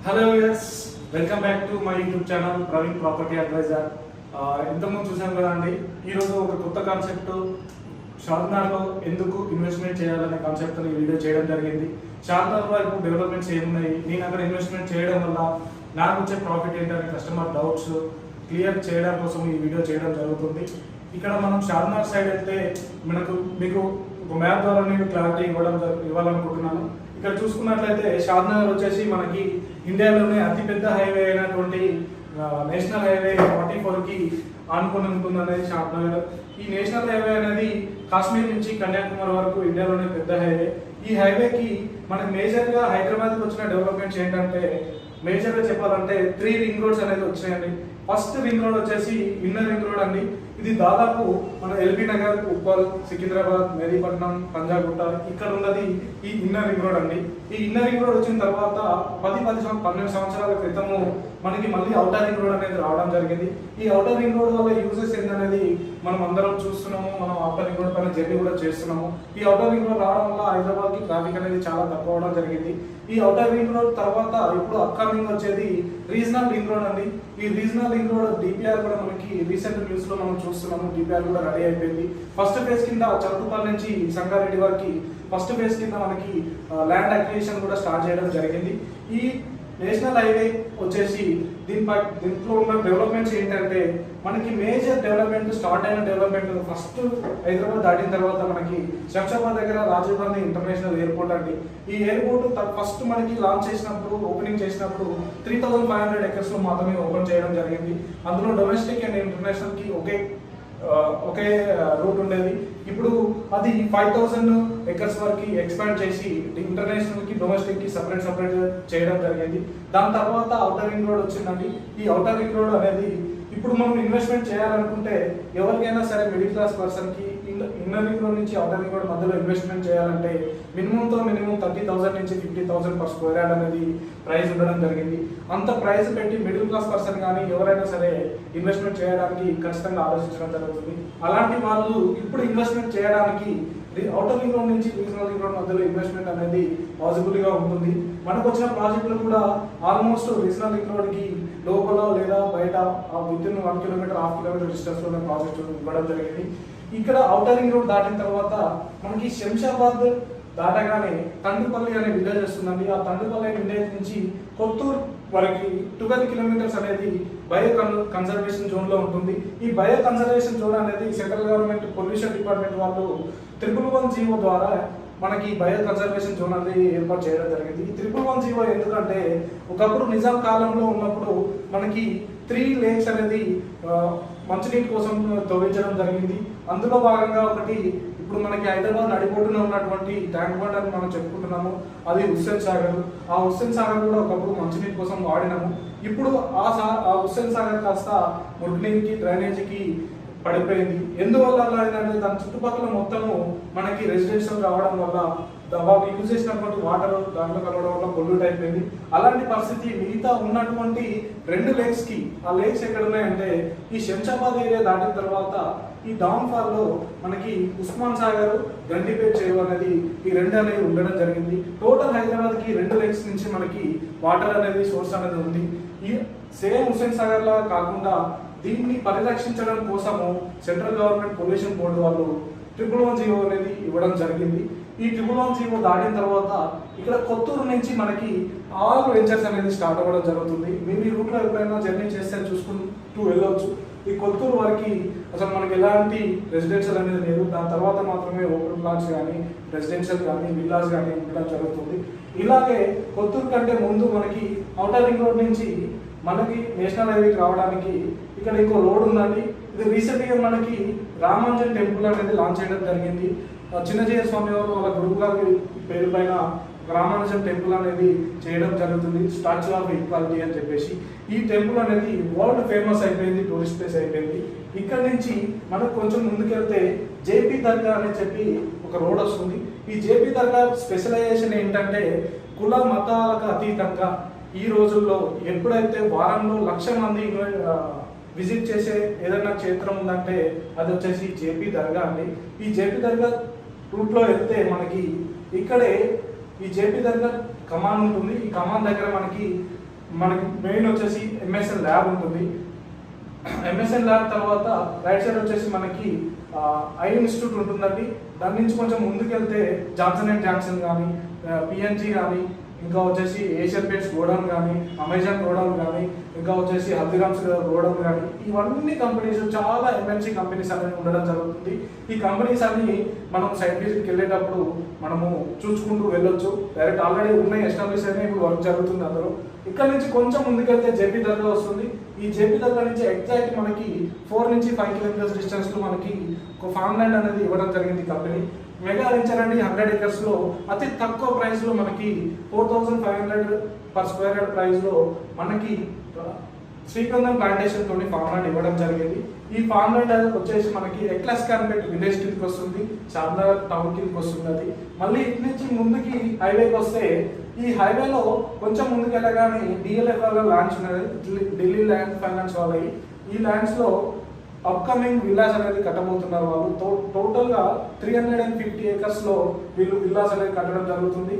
Hello viewers, welcome back to my YouTube channel Praveen property advisor. ఇంతకుముందు చూసాం కదండి, ఈరోజు ఒక కొత్త కాన్సెప్ట్ షార్ట్నర్లో ఎందుకు ఇన్వెస్ట్మెంట్ చేయాలనే కాన్సెప్ట్ ఈ వీడియో చేయడం జరిగింది. షార్ట్నర్లో ఇప్పుడు డెవలప్మెంట్స్ ఏమున్నాయి, నేను అక్కడ ఇన్వెస్ట్మెంట్ చేయడం వల్ల నాకు వచ్చే ప్రాఫిట్ ఏంటనే కస్టమర్ డౌట్స్ క్లియర్ చేయడం కోసం ఈ వీడియో చేయడం జరుగుతుంది. ఇక్కడ మనం షార్ట్నర్ సైడ్ అయితే మీకు ఒక మ్యాప్ ద్వారా నేను క్లారిటీ ఇవ్వాలనుకుంటున్నాను. ఇక్కడ చూసుకున్నట్లయితే షాద్నగర్ వచ్చేసి మనకి ఇండియాలోనే అతిపెద్ద హైవే అయినటువంటి నేషనల్ హైవే 44కి ఆనుకొని ఉంటుంది అనేది షాద్నగర్. ఈ నేషనల్ హైవే అనేది కాశ్మీర్ నుంచి కన్యాకుమారి వరకు ఇండియాలోనే పెద్ద హైవే. ఈ హైవేకి మనకి మేజర్గా హైదరాబాద్కి వచ్చిన డెవలప్మెంట్స్ ఏంటంటే, మేజర్గా చెప్పాలంటే 3 రింగ్ రోడ్స్ అనేది వచ్చినాయండి. ఫస్ట్ రింగ్ రోడ్ వచ్చేసి ఇన్నర్ రింగ్ రోడ్ అండి. ఇది దాదాపు మన ఎల్బీ నగర్, ఉప్పల్, సికింద్రాబాద్, మెహదీపట్నం, పంజాగుట్ట ఇక్కడ ఉన్నది ఈ ఇన్నర్ రింగ్ రోడ్ అండి. ఈ ఇన్నర్ రింగ్ రోడ్ వచ్చిన తర్వాత 12 సంవత్సరాల క్రితము మనకి మళ్ళీ అవుటర్ రింగ్ రోడ్ అనేది రావడం జరిగింది. ఈ అవుటర్ రింగ్ రోడ్ వల్ల యూజెస్ ఏంటనేది మనం అందరం చూస్తున్నాము. మనం అవుటర్ రింగ్ రోడ్ పైన జర్నీ కూడా చేస్తున్నాము. ఈ అవుటర్ రింగ్ రోడ్ రావడం వల్ల హైదరాబాద్కి ట్రాఫిక్ అనేది చాలా తక్కువ అవడం జరిగింది. ఈ అవుటర్ రింగ్ రోడ్ తర్వాత ఇప్పుడు అప్కమింగ్ వచ్చేది రీజనల్ రింగ్ రోడ్ అండి. ఈ రీజనల్ రింగ్ రోడ్ డిపిఆర్ కూడా మనకి రీసెంట్ న్యూస్ లో మనం చూస్తున్నాము. డిపిఆర్ కూడా రెడీ అయిపోయింది. ఫస్ట్ ఫేజ్ కింద చౌటుపల్లి నుంచి సంగారెడ్డి వరకు ఫస్ట్ ఫేజ్ కింద మనకి ల్యాండ్ అక్విజిషన్ కూడా స్టార్ట్ చేయడం జరిగింది. ఈ నేషనల్ హైవే వచ్చేసి దీంట్లో ఉన్న డెవలప్మెంట్స్ ఏంటంటే, మనకి మేజర్ డెవలప్మెంట్ స్టార్ట్ అయిన డెవలప్మెంట్ ఫస్ట్ హైదరాబాద్ దాటిన తర్వాత మనకి శంషాబాద్ దగ్గర రాజీవ్ గాంధీ ఇంటర్నేషనల్ ఎయిర్పోర్ట్ అండి. ఈ ఎయిర్పోర్ట్ ఫస్ట్ మనకి లాంచ్ చేసినప్పుడు, ఓపెనింగ్ చేసినప్పుడు 3500 acres లో మాత్రమే ఓపెన్ చేయడం జరిగింది. అందులో డొమెస్టిక్ అండ్ ఇంటర్నేషనల్ కి ఒకే రూట్ ఉండేది. ఇప్పుడు అది 5000 acres వరకు ఎక్స్పాండ్ చేసి ఇంటర్నేషనల్ కి డొమెస్టిక్ కి సపరేట్ చేయడం జరిగింది. దాని తర్వాత అవుటర్ రింగ్ రోడ్ వచ్చిందండి. ఈ అవుటర్ రింగ్ రోడ్ అనేది ఇప్పుడు మనం ఇన్వెస్ట్మెంట్ చేయాలనుకుంటే, ఎవరికైనా సరే మిడిల్ క్లాస్ పర్సన్ కి ఇన్నర్ రింగ్ రోడ్ నుంచి అవుటర్ రింగ్ రోడ్ మధ్యలో ఇన్వెస్ట్మెంట్ చేయాలంటే మినిమం 30,000 నుంచి 50,000 per square yard అనేది ప్రైస్ ఉండడం జరిగింది. అంత ప్రైస్ పెట్టి మిడిల్ క్లాస్ పర్సన్ కానీ ఎవరైనా సరే ఇన్వెస్ట్మెంట్ చేయడానికి ఖచ్చితంగా ఆలోచించడం జరుగుతుంది. అలాంటి వాళ్ళు ఇప్పుడు ఇన్వెస్ట్మెంట్ చేయడానికి అవుటర్ రింగ్ రోడ్ నుంచి రీజనల్ రింగ్ రోడ్ మధ్యలో ఇన్వెస్ట్మెంట్ అనేది పాసిబుల్ గా ఉంటుంది. మనకు వచ్చిన ప్రాజెక్టులు కూడా ఆల్మోస్ట్ రీజనల్ రింగ్ రోడ్ కి లోపల లేదా బయట within 1 kilometre, 1/2 kilometre distance లోనే ప్రాజెక్ట్ ఇవ్వడం జరిగింది. ఇక్కడ అవుటర్ రింగ్ రోడ్ దాటిన తర్వాత మనకి శంషాబాద్ దాటగానే తండుపల్లి అనే విలేజ్ వస్తుందండి. ఆ తండుపల్లి విలేజ్ నుంచి కొత్తూరు వరకు 12 kilometers అనేది బయో కన్జర్వేషన్ జోన్ లో ఉంటుంది. ఈ బయో కన్జర్వేషన్ జోన్ అనేది సెంట్రల్ గవర్నమెంట్ పొల్యూషన్ డిపార్ట్మెంట్ వాళ్ళు 111 జీవో ద్వారా మనకి బయో కన్జర్వేషన్ జోన్ అనేది ఏర్పాటు చేయడం జరిగింది. ఈ 111 జీవో ఎందుకంటే, ఒకప్పుడు నిజాం కాలంలో ఉన్నప్పుడు మనకి 3 lakes అనేది మంచినీటి కోసం తవ్వించడం జరిగింది. అందులో భాగంగా ఒకటి ఇప్పుడు మనకి హైదరాబాద్ నడిబొడ్డున ఉన్నటువంటి ట్యాంక్ బండ్ అని మనం చెప్పుకుంటున్నాము. అది హుస్సేన్ సాగర్. ఆ హుస్సేన్ సాగర్ కూడా ఒకప్పుడు మంచినీటి కోసం వాడినాము. ఇప్పుడు ఆ హుస్సేన్ సాగర్ కాస్త మురుగునీరుకి, డ్రైనేజీకి పడిపోయింది. ఎందువల్ల అలా ఏంటంటే, దాని చుట్టుపక్కల మొత్తము మనకి రెసిడెన్షియల్ రావడం వల్ల వాళ్ళు యూజ్ చేసినటువంటి వాటర్ దాంట్లో కలవడం వల్ల పొల్యూట్ అయిపోయింది. అలాంటి పరిస్థితి మిగతా ఉన్నటువంటి 2 lakes కి, ఆ లేక్స్ ఎక్కడ ఉన్నాయంటే ఈ శంషాబాద్ ఏరియా దాటిన తర్వాత ఈ డౌన్ ఫాల్ లో మనకి ఉస్మాన్ సాగర్, గండిపేట్ చెరువు అనేది ఈ 2 అనేవి ఉండడం జరిగింది. టోటల్ హైదరాబాద్ కి 2 lakes నుంచి మనకి వాటర్ అనేది సోర్స్ అనేది ఉంది. ఈ సేమ్ హుస్సేన్ సాగర్ లా కాకుండా దీన్ని పరిరక్షించడం కోసము సెంట్రల్ గవర్నమెంట్ పొల్యూషన్ బోర్డు వాళ్ళు 111 జీవో అనేది ఇవ్వడం జరిగింది. ఈ 111 జీవో దాటిన తర్వాత ఇక్కడ కొత్తూరు నుంచి మనకి ఆల్ వెంచర్స్ అనేది స్టార్ట్ అవ్వడం జరుగుతుంది. మీరు ఈ రూట్లో ఎప్పుడైనా జర్నీ చేస్తే చూసుకుంటూ వెళ్ళవచ్చు. ఈ కొత్తూరు వరకు అసలు మనకి ఎలాంటి రెసిడెన్షియల్ అనేది లేదు. దాని తర్వాత మాత్రమే ఓపెన్ ప్లాట్స్ కానీ, రెసిడెన్షియల్ కానీ, విల్లాస్ కానీ ఉండడం జరుగుతుంది. ఇలాగే కొత్తూరు కంటే ముందు మనకి అవుటర్ రింగ్ రోడ్ నుంచి మనకి నేషనల్ హైవేకి రావడానికి ఇక్కడ ఇంకో రోడ్ ఉందండి. ఇది రీసెంట్గా మనకి రామాంజన్ టెంపుల్ అనేది లాంచ్ చేయడం జరిగింది. చిన్నజయ స్వామి వారు వాళ్ళ గురువు గారి పేరు పైన రామానుజం టెంపుల్ అనేది చేయడం జరుగుతుంది. స్టాచ్యూ ఆఫ్ ఈక్వాలిటీ అని చెప్పేసి ఈ టెంపుల్ అనేది వరల్డ్ ఫేమస్ అయిపోయింది, టూరిస్ట్ ప్లేస్ అయిపోయింది. ఇక్కడ నుంచి మనకు కొంచెం ముందుకెళ్తే జేపీ దర్గా అని చెప్పి ఒక రోడ్ వస్తుంది. ఈ జేపీ దర్గా స్పెషలైజేషన్ ఏంటంటే, కుల మతాలకు అతీతంగా ఈ రోజుల్లో ఎప్పుడైతే వారంలో 1,00,000 మంది విజిట్ చేసే ఏదైనా క్షేత్రం ఉందంటే అది వచ్చేసి జేపీ దర్గా అండి. ఈ జేపీ దర్గా రూట్లో వెళ్తే మనకి ఇక్కడే ఈ జేపీ దగ్గర కమాన్ ఉంటుంది. ఈ కమాన్ దగ్గర మనకి మనకి మెయిన్ వచ్చేసి ఎంఎస్ఎన్ ల్యాబ్ ఉంటుంది. ఎంఎస్ఎన్ ల్యాబ్ తర్వాత రైట్ సైడ్ వచ్చేసి మనకి ఐ ఇన్స్టిట్యూట్ ఉంటుందండి. దాని నుంచి కొంచెం ముందుకెళ్తే జాన్సన్ అండ్ జాన్సన్ కానీ, పిఎన్జీ కానీ, ఇంకా వచ్చేసి ఏషియన్ పెయింట్స్ గోడౌన్ కానీ, అమెజాన్ గోడౌన్ కానీ, ఇంకా వచ్చేసి హల్దీరామ్స్ గోడౌన్ కానీ, ఇవన్నీ కంపెనీస్ చాలా ఎంఎన్సీ కంపెనీస్ అనేవి ఉండడం జరుగుతుంది. ఈ కంపెనీస్ అన్ని మనం సైట్ విజిట్కి వెళ్ళేటప్పుడు మనము చూసుకుంటూ వెళ్ళొచ్చు. డైరెక్ట్ ఆల్రెడీ ఉన్నాయి, ఎస్టాబ్లిష్ అయినా ఇప్పుడు వర్క్ జరుగుతుంది అందరూ. ఇక్కడ నుంచి కొంచెం ముందుకెళ్తే జేపీ దర్గా వస్తుంది. ఈ జేపీ దర్గా నుంచి ఎగ్జాక్ట్ మనకి 4 నుంచి 5 కిలోమీటర్స్ డిస్టెన్స్ లో మనకి ఒక ఫార్మ్ ల్యాండ్ అనేది ఇవ్వడం జరిగింది కంపెనీ. మెగా వెంచర్ అండి 100 acres లో అతి తక్కువ ప్రైస్ లో మనకి 4500 పర్ స్క్వేర్ యార్డ్ ప్రైస్ లో మనకి శ్రీకందం ప్లాంటేషన్ తోని ఫార్మ్ ల్యాండ్ ఇవ్వడం జరిగింది. ఈ ఫార్మ్ ల్యాండ్ వచ్చేసి మనకి ఎక్లాస్ కార్పెట్ విలేజ్ కిందకి వస్తుంది, చార్మినార్ టౌన్ కిందకి వస్తుంది. అది మళ్ళీ ఇటు నుంచి ముందుకి హైవేకి వస్తే ఈ హైవేలో కొంచెం ముందుకు వెళ్ళగానే డిఎల్ఎఫ్ వాళ్ళ ల్యాండ్స్ ఉన్నది, ఢిల్లీ ల్యాండ్ ఫైనాన్స్ వాళ్ళవి. ఈ ల్యాండ్స్ లో అప్కమింగ్ విల్లాస్ అనేది కట్టబోతున్నారు వాళ్ళు. టోటల్ గా 350 acres లో వీళ్ళు విల్లాస్ అనేది కట్టడం జరుగుతుంది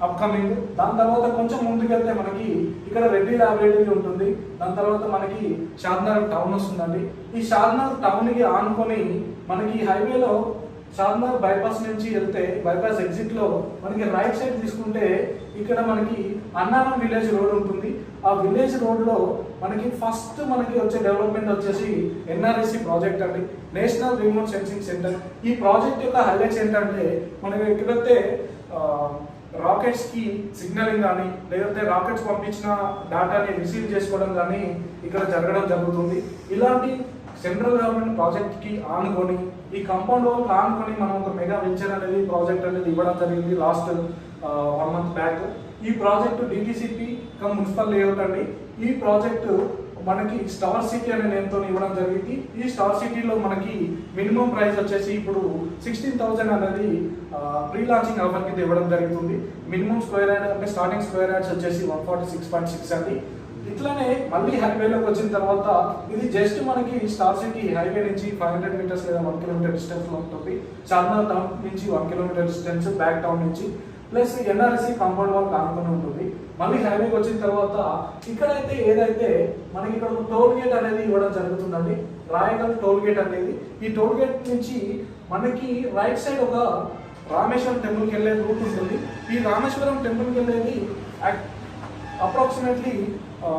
అప్కమింగ్. దాని తర్వాత కొంచెం ముందుకెళ్తే మనకి ఇక్కడ రెడ్డి లైబ్రరీ ఉంటుంది. దాని తర్వాత మనకి షాద్నగర్ టౌన్ వస్తుందండి. ఈ షాద్నగర్ టౌన్ కి ఆనుకొని మనకి హైవేలో షాద్నగర్ బైపాస్ నుంచి వెళ్తే బైపాస్ ఎగ్జిట్ లో మనకి రైట్ సైడ్ తీసుకుంటే ఇక్కడ మనకి అన్నారం విలేజ్ రోడ్ ఉంటుంది. ఆ విలేజ్ రోడ్ లో మనకి ఫస్ట్ మనకి వచ్చే డెవలప్మెంట్ వచ్చేసి ఎన్ఆర్ఎస్సి ప్రాజెక్ట్ అండి, నేషనల్ రిమోట్ సెన్సింగ్ సెంటర్. ఈ ప్రాజెక్ట్ యొక్క హైలైట్స్ ఏంటంటే మనకి ఎక్కడైతే రాకెట్స్ కి సిగ్నలింగ్ కానీ, లేదంటే రాకెట్స్ పంపించిన డేటాని రిసీవ్ చేసుకోవడం కానీ ఇక్కడ జరగడం జరుగుతుంది. ఇలాంటి సెంట్రల్ గవర్నమెంట్ ప్రాజెక్ట్ కి ఆనుకొని ఈ కాంపౌండ్ వాల్ ఆనుకొని మనం ఒక మెగా వెంచర్ అనేది ప్రాజెక్ట్ అనేది ఇవ్వడం జరిగింది లాస్ట్ 1 month బ్యాక్. ఈ project DTCP come municipal layout అండి. ఈ ప్రాజెక్టు మనకి స్టార్ సిటీ అనే నేమ్తో ఇవ్వడం జరిగింది. ఈ స్టార్ సిటీలో మనకి మినిమం ప్రైస్ వచ్చేసి ఇప్పుడు 16,000 అనేది ప్రీ లాంచింగ్ ఆఫర్ కింద ఇవ్వడం జరుగుతుంది. మినిమం స్క్వేర్ యార్డ్ అంటే స్టార్టింగ్ స్క్వేర్ యార్డ్స్ వచ్చేసి 146.6 అండి. ఇట్లానే మళ్ళీ హైవేలోకి వచ్చిన తర్వాత ఇది జస్ట్ మనకి స్టార్ సిటీ హైవే నుంచి 500 meters లేదా 1 kilometer డిస్టెన్స్ లో ఉంటుంది. చార్మినార్ టౌన్ నుంచి 1 kilometer డిస్టెన్స్, బ్యాక్ టౌన్ నుంచి ప్లస్ ఎన్ఆర్ఎస్సి కాంపౌండ్ వాల్ కానుకొని ఉంటుంది. మళ్ళీ హైవేకి వచ్చిన తర్వాత ఇక్కడైతే ఏదైతే మనకి ఇక్కడ ఒక టోల్ గేట్ అనేది ఇవ్వడం జరుగుతుందండి, రాయగల్ టోల్ గేట్ అనేది. ఈ టోల్ గేట్ నుంచి మనకి రైట్ సైడ్ ఒక రామేశ్వరం టెంపుల్కి వెళ్ళే రూట్ ఉంటుంది. ఈ రామేశ్వరం టెంపుల్కి వెళ్ళేది అప్రాక్సిమేట్లీ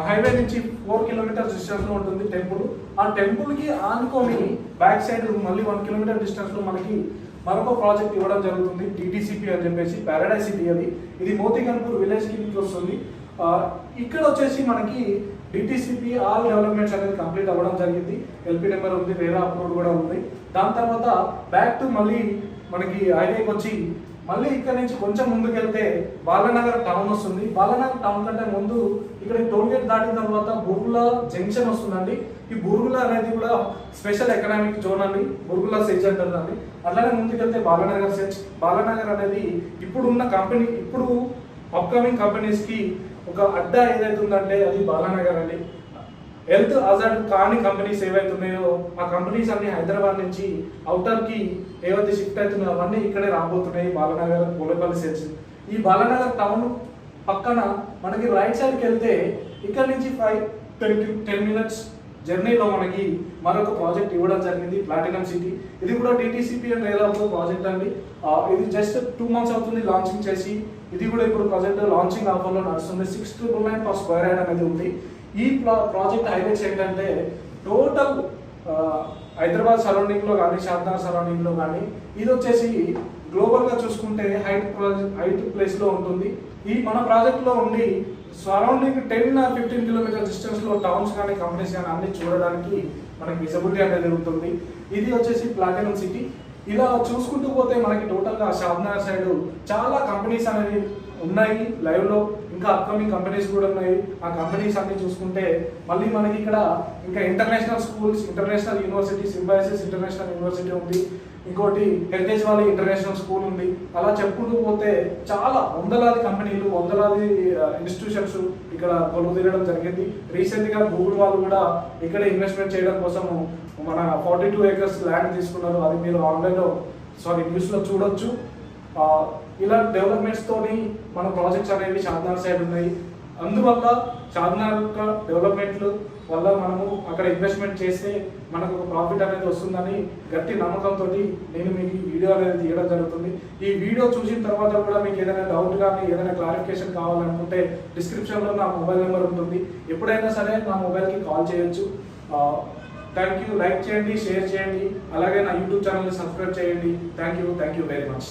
హైవే నుంచి 4 kilometers డిస్టెన్స్ లో ఉంటుంది టెంపుల్. ఆ టెంపుల్ కి ఆనుకొని బ్యాక్ సైడ్ మళ్ళీ 1 kilometer డిస్టెన్స్ లో మనకి మరొక ప్రాజెక్ట్ ఇవ్వడం జరుగుతుంది, టీటీసీపీ అని చెప్పేసి, పారాడైజ్ సిటీ అది. ఇది మోతిగన్పూర్ విలేజ్ కిందకి వస్తుంది. ఇక్కడ వచ్చేసి మనకి డిటిసిపి ఆల్ డెవలప్మెంట్స్ అనేది కంప్లీట్ అవ్వడం జరిగింది. ఎల్పీ నెంబర్ ఉంది, రేరా అప్రూవ్ కూడా ఉంది. దాని తర్వాత బ్యాక్ టు మళ్ళీ మనకి హైవేకి వచ్చి మళ్ళీ ఇక్కడ నుంచి కొంచెం ముందుకు వెళ్తే బాలనగర్ టౌన్ వస్తుంది. బాలనగర్ టౌన్ కంటే ముందు ఇక్కడ టోల్ గేట్ దాటిన తర్వాత బుర్గుల జంక్షన్ వస్తుందండి. ఈ బుర్గుల అనేది కూడా స్పెషల్ ఎకనామిక్ జోన్ అండి, బుర్గుల సెజ్ అంటారు. అట్లానే ముందుకెళ్తే బాలనగర్ సెజ్. బాలనగర్ అనేది ఇప్పుడున్న కంపెనీ, ఇప్పుడు అప్కమింగ్ కంపెనీస్ కి ఒక అడ్డా ఏదైతే ఉందంటే అది బాలనగర్ అండి. హెల్త్ అజార్డ్ కాని కంపెనీస్ ఏవైతే ఉన్నాయో ఆ కంపెనీస్ అన్ని హైదరాబాద్ నుంచి అవుటర్ కి ఏవైతే షిఫ్ట్ అవుతున్నాయో అవన్నీ ఇక్కడే రాబోతున్నాయి, బాలనగర్, గోలపల్లి సెజ్. ఈ బాలనగర్ టౌన్ పక్కన మనకి రైట్ సైడ్కి వెళ్తే ఇక్కడ నుంచి 5-10 minutes జర్నీలో మనకి మరొక ప్రాజెక్ట్ ఇవ్వడం జరిగింది, ప్లాటినం సిటీ. ఇది కూడా డిటిసిపి అండ్ రేరా ప్రాజెక్ట్ అండి. ఇది జస్ట్ 2 months అవుతుంది లాంచింగ్ చేసి. ఇది కూడా ఇప్పుడు ప్రాజెక్ట్ లాంచింగ్ ఆఫర్లో నడుస్తుంది. 699 per square yard అనేది ఉంది. ఈ ప్రాజెక్ట్ హైలైట్స్ ఏంటంటే టోటల్ హైదరాబాద్ సరౌండింగ్ లో కానీ, షాద్నగర్ సరౌండింగ్ లో కానీ, ఇది వచ్చేసి గ్లోబల్ గా చూసుకుంటే హైట్ ప్లేస్ లో ఉంటుంది. ఈ మన ప్రాజెక్ట్ లో ఉండి సరౌండింగ్ 10-15 kilometer డిస్టెన్స్ లో టౌన్స్ కానీ, కంపెనీస్ కానీ అన్ని చూడడానికి మనకి విజిబిలిటీ అనేది ఉంటుంది. ఇది వచ్చేసి ప్లాటినం సిటీ. ఇలా చూసుకుంటూ పోతే మనకి టోటల్ గా షాద్నగర్ సైడ్ చాలా కంపెనీస్ అనేవి ఉన్నాయి లైవ్ లో. ఇంకా అప్కమింగ్ కంపెనీస్ కూడా ఉన్నాయి. ఆ కంపెనీస్ అన్ని చూసుకుంటే మళ్ళీ మనకి ఇక్కడ ఇంకా international schools, international university, Symbiosis international university ఉంది. ఇంకోటి హెరిటేజ్ వ్యాలీ ఇంటర్నేషనల్ స్కూల్ ఉంది. అలా చెప్పుకుంటూ పోతే చాలా వందలాది కంపెనీలు, వందలాది ఇన్స్టిట్యూషన్స్ ఇక్కడ కొలువు తీరడం జరిగింది. రీసెంట్ గా గూగుల్ వాళ్ళు కూడా ఇక్కడ ఇన్వెస్ట్మెంట్ చేయడం కోసం మన 42 acres ల్యాండ్ తీసుకున్నారు. అది మీరు ఆన్లైన్లో న్యూస్ లో చూడొచ్చు. ఇలా డెవలప్మెంట్స్ తోని మన ప్రాజెక్ట్స్ అనేవి షాద్నగర్ సైడ్ ఉన్నాయి. అందువల్ల చార్మినార్ యొక్క డెవలప్మెంట్లు వల్ల మనము అక్కడ ఇన్వెస్ట్మెంట్ చేస్తే మనకు ఒక ప్రాఫిట్ అనేది వస్తుందని గట్టి నమ్మకంతో నేను మీకు ఈ వీడియో అనేది తీయడం జరుగుతుంది. ఈ వీడియో చూసిన తర్వాత కూడా మీకు ఏదైనా డౌట్ కానీ ఏదైనా క్లారిఫికేషన్ కావాలనుకుంటే డిస్క్రిప్షన్లో నా మొబైల్ నెంబర్ ఉంటుంది. ఎప్పుడైనా సరే నా మొబైల్కి కాల్ చేయొచ్చు. Thank you. లైక్ చేయండి, షేర్ చేయండి, అలాగే నా యూట్యూబ్ ఛానల్ని సబ్స్క్రైబ్ చేయండి. Thank you very much.